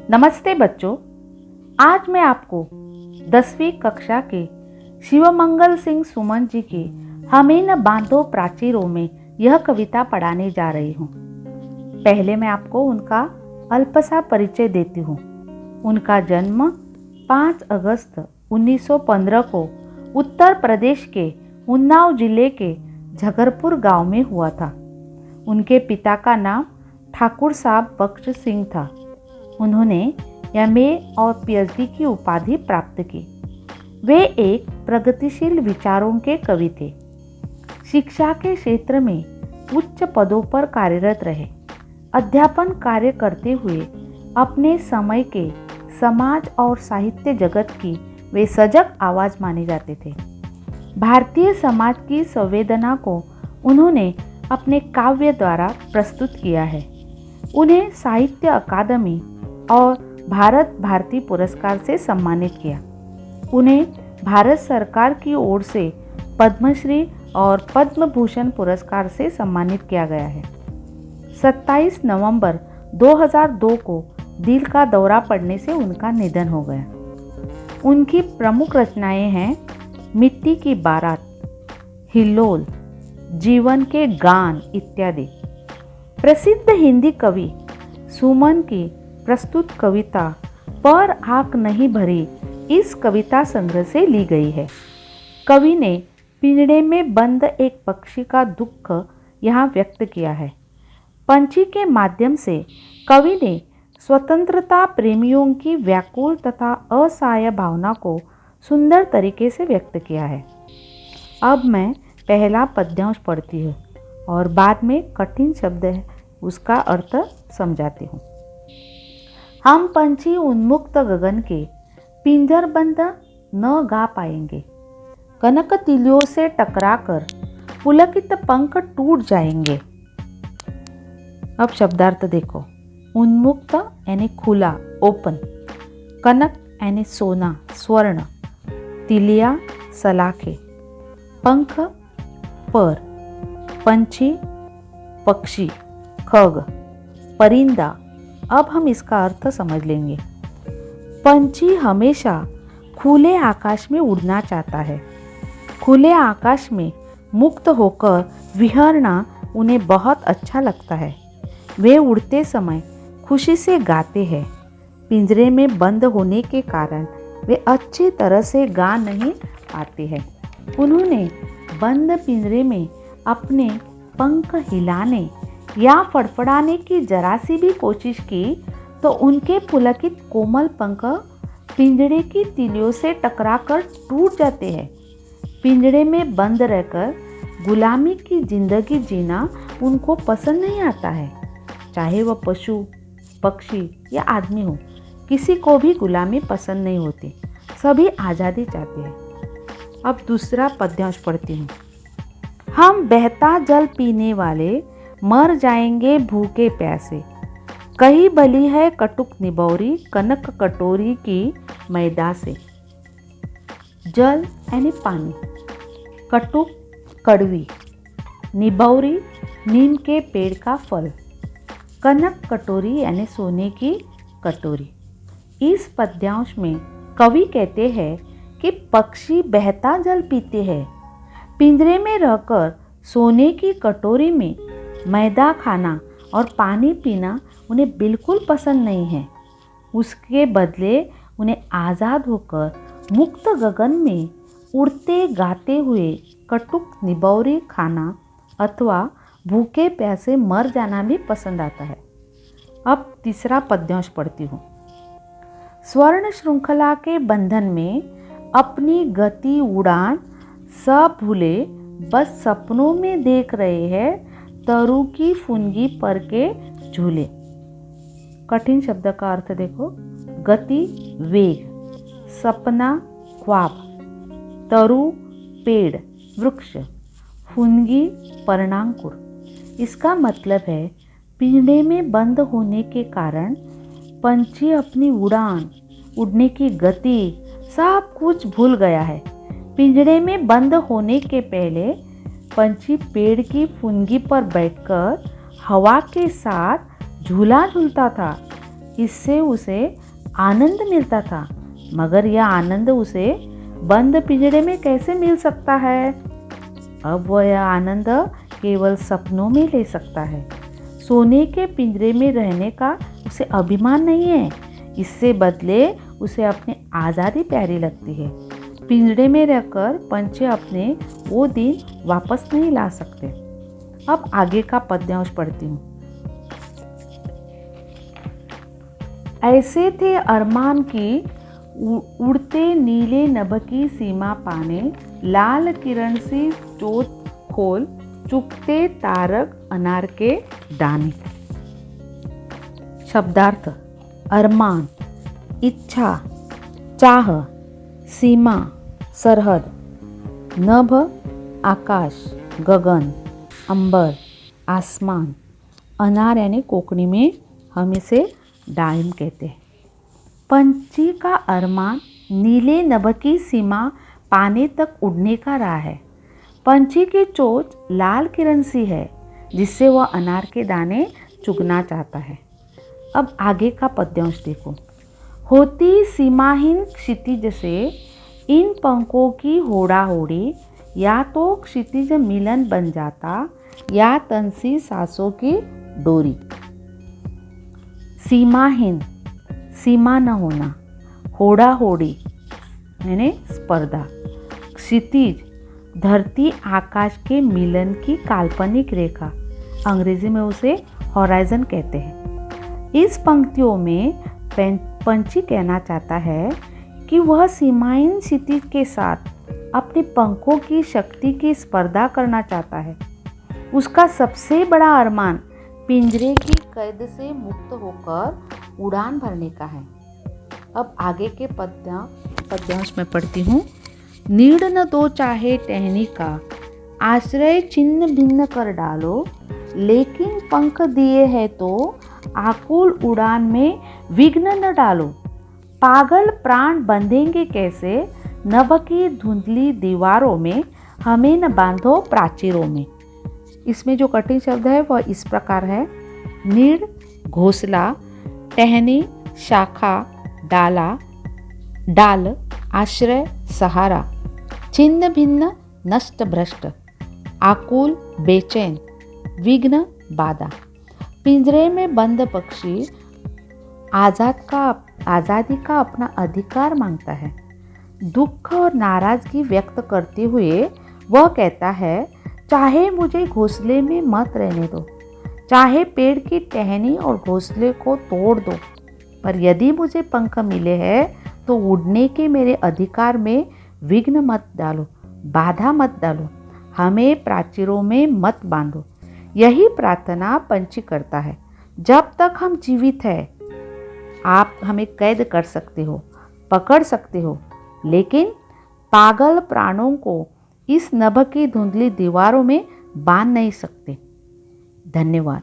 नमस्ते बच्चों, आज मैं आपको 10वीं कक्षा के शिवमंगल सिंह सुमन जी की हमें न बांधो प्राचीरों में यह कविता पढ़ाने जा रही हूँ। पहले मैं आपको उनका अल्पसा परिचय देती हूँ। उनका जन्म 5 अगस्त 1915 को उत्तर प्रदेश के उन्नाव जिले के झगरपुर गांव में हुआ था। उनके पिता का नाम ठाकुर साहब बख्श सिंह था। उन्होंने एमए और पीएचडी की उपाधि प्राप्त की। वे एक प्रगतिशील विचारों के कवि थे। शिक्षा के क्षेत्र में उच्च पदों पर कार्यरत रहे। अध्यापन कार्य करते हुए अपने समय के समाज और साहित्य जगत की वे सजग आवाज माने जाते थे। भारतीय समाज की संवेदना को उन्होंने अपने काव्य द्वारा प्रस्तुत किया है। उन्हें साहित्य अकादमी और भारत भारती पुरस्कार से सम्मानित किया। उन्हें भारत सरकार की ओर से पद्मश्री और पद्म भूषण पुरस्कार से सम्मानित किया गया है। 27 नवंबर 2002 को दिल का दौरा पड़ने से उनका निधन हो गया। उनकी प्रमुख रचनाएं हैं मिट्टी की बारात, हिल्लोल, जीवन के गान इत्यादि। प्रसिद्ध हिंदी कवि सुमन की प्रस्तुत कविता पर आंख नहीं भरी इस कविता संग्रह से ली गई है। कवि ने पिंजड़े में बंद एक पक्षी का दुख यहाँ व्यक्त किया है। पंछी के माध्यम से कवि ने स्वतंत्रता प्रेमियों की व्याकुल तथा असहाय भावना को सुंदर तरीके से व्यक्त किया है। अब मैं पहला पद्यांश पढ़ती हूँ और बाद में कठिन शब्द है उसका अर्थ समझाती हूँ। हम पंछी उन्मुक्त गगन के पिंजर बंद न गा पाएंगे। कनक तिलियों से टकराकर पुलकित पंख टूट जाएंगे। अब शब्दार्थ देखो। उन्मुक्त यानी खुला, ओपन। कनक यानी सोना, स्वर्ण। तिलिया सलाखे। पंख पर। पंछी पक्षी, खग। परिंदा। अब हम इसका अर्थ समझ लेंगे। पंछी हमेशा खुले आकाश में उड़ना चाहता है। खुले आकाश में मुक्त होकर विहरना उन्हें बहुत अच्छा लगता है। वे उड़ते समय खुशी से गाते हैं। पिंजरे में बंद होने के कारण वे अच्छी तरह से गा नहीं पाते हैं। उन्होंने बंद पिंजरे में अपने पंख हिलाने या फड़फड़ाने की जरा सी भी कोशिश की तो उनके पुलकित कोमल पंख पिंजरे की तीलियों से टकराकर टूट जाते हैं। पिंजरे में बंद रहकर गुलामी की जिंदगी जीना उनको पसंद नहीं आता है। चाहे वह पशु, पक्षी या आदमी हो, किसी को भी गुलामी पसंद नहीं होती। सभी आज़ादी चाहते हैं। अब दूसरा पद्यांश पढ़ती हूँ। हम बहता जल पीने वाले मर जाएंगे भूखे प्यासे। कही बली है कटुक निबौरी कनक कटोरी की मैदा से। जल यानी पानी। कटुक कड़वी। निबौरी नीम के पेड़ का फल। कनक कटोरी यानी सोने की कटोरी। इस पद्यांश में कवि कहते हैं कि पक्षी बहता जल पीते हैं। पिंजरे में रहकर सोने की कटोरी में मैदा खाना और पानी पीना उन्हें बिल्कुल पसंद नहीं है। उसके बदले उन्हें आज़ाद होकर मुक्त गगन में उड़ते गाते हुए कटुक निबौरी खाना अथवा भूखे प्यासे मर जाना भी पसंद आता है। अब तीसरा पद्यांश पढ़ती हूँ। स्वर्ण श्रृंखला के बंधन में अपनी गति उड़ान सब भूले बस सपनों में देख रहे हैं तरु की फुनगी पर के झूले। कठिन शब्द का अर्थ देखो। गति वेग, सपना ख्वाब, तरु पेड़ वृक्ष, फुनगी पर्णांकुर। इसका मतलब है पिंजरे में बंद होने के कारण पंछी अपनी उड़ान, उड़ने की गति सब कुछ भूल गया है। पिंजरे में बंद होने के पहले पंछी पेड़ की फुनगी पर बैठकर हवा के साथ झूला झूलता था। इससे उसे आनंद मिलता था, मगर यह आनंद उसे बंद पिंजरे में कैसे मिल सकता है? अब वह यह आनंद केवल सपनों में ले सकता है। सोने के पिंजरे में रहने का उसे अभिमान नहीं है, इससे बदले उसे अपनी आज़ादी प्यारी लगती है। पिंजरे में रहकर पंछी अपने वो दिन वापस नहीं ला सकते। अब आगे का पद्यांश पढ़ती हूँ। ऐसे थे अरमान की उड़ते नीले नभ की सीमा पाने, लाल किरण सी चोट खोल चुगते तारक अनार के दाने। शब्दार्थ: अरमान, इच्छा, चाह, सीमा, सरहद, नभ, आकाश, गगन, अंबर, आसमान, अनार यानी कोकणी में हम इसे डाळिंब कहते हैं। पंछी का अरमान नीले नभ की सीमा पाने तक उड़ने का रहा है। पंछी की चोंच लाल किरण सी है, जिससे वह अनार के दाने चुगना चाहता है। अब आगे का पद्यांश देखो। होती सीमाहीन क्षितिज से इन पंखों की होड़ा होड़ी, या तो क्षितिज मिलन बन जाता या तनसी सांसों की डोरी। सीमाहीन, सीमा न होना, होड़ा होड़ी यानी स्पर्धा, क्षितिज धरती आकाश के मिलन की काल्पनिक रेखा, अंग्रेजी में उसे हॉराइजन कहते हैं। इस पंक्तियों में पंछी कहना चाहता है कि वह सीमाहीन क्षितिज के साथ अपने पंखों की शक्ति की स्पर्धा करना चाहता है। उसका सबसे बड़ा अरमान पिंजरे की कैद से मुक्त होकर उड़ान भरने का है। अब आगे के पद्यांश में पढ़ती हूँ। नीड़ न दो चाहे टहनी का, आश्रय छिन्न भिन्न कर डालो, लेकिन पंख दिए है तो आकुल उड़ान में विघ्न न डालो। पागल प्राण बंधेंगे कैसे, नभ की धुंधली दीवारों में हमें न बांधो प्राचीरों में। इसमें जो कठिन शब्द है वह इस प्रकार है। नीड़ घोंसला, टहनी शाखा, डाला डाल, आश्रय सहारा, छिन्न भिन्न नष्ट भ्रष्ट, आकुल बेचैन, विघ्न बाधा। पिंजरे में बंद पक्षी आज़ादी का अपना अधिकार मांगता है। दुख और नाराजगी व्यक्त करते हुए वह कहता है, चाहे मुझे घोंसले में मत रहने दो, चाहे पेड़ की टहनी और घोंसले को तोड़ दो, पर यदि मुझे पंख मिले हैं तो उड़ने के मेरे अधिकार में विघ्न मत डालो, बाधा मत डालो, हमें प्राचीरों में मत बांधो। यही प्रार्थना पंछी करता है। जब तक हम जीवित हैं आप हमें कैद कर सकते हो, पकड़ सकते हो, लेकिन पागल प्राणों को इस नभ की धुंधली दीवारों में बांध नहीं सकते। धन्यवाद।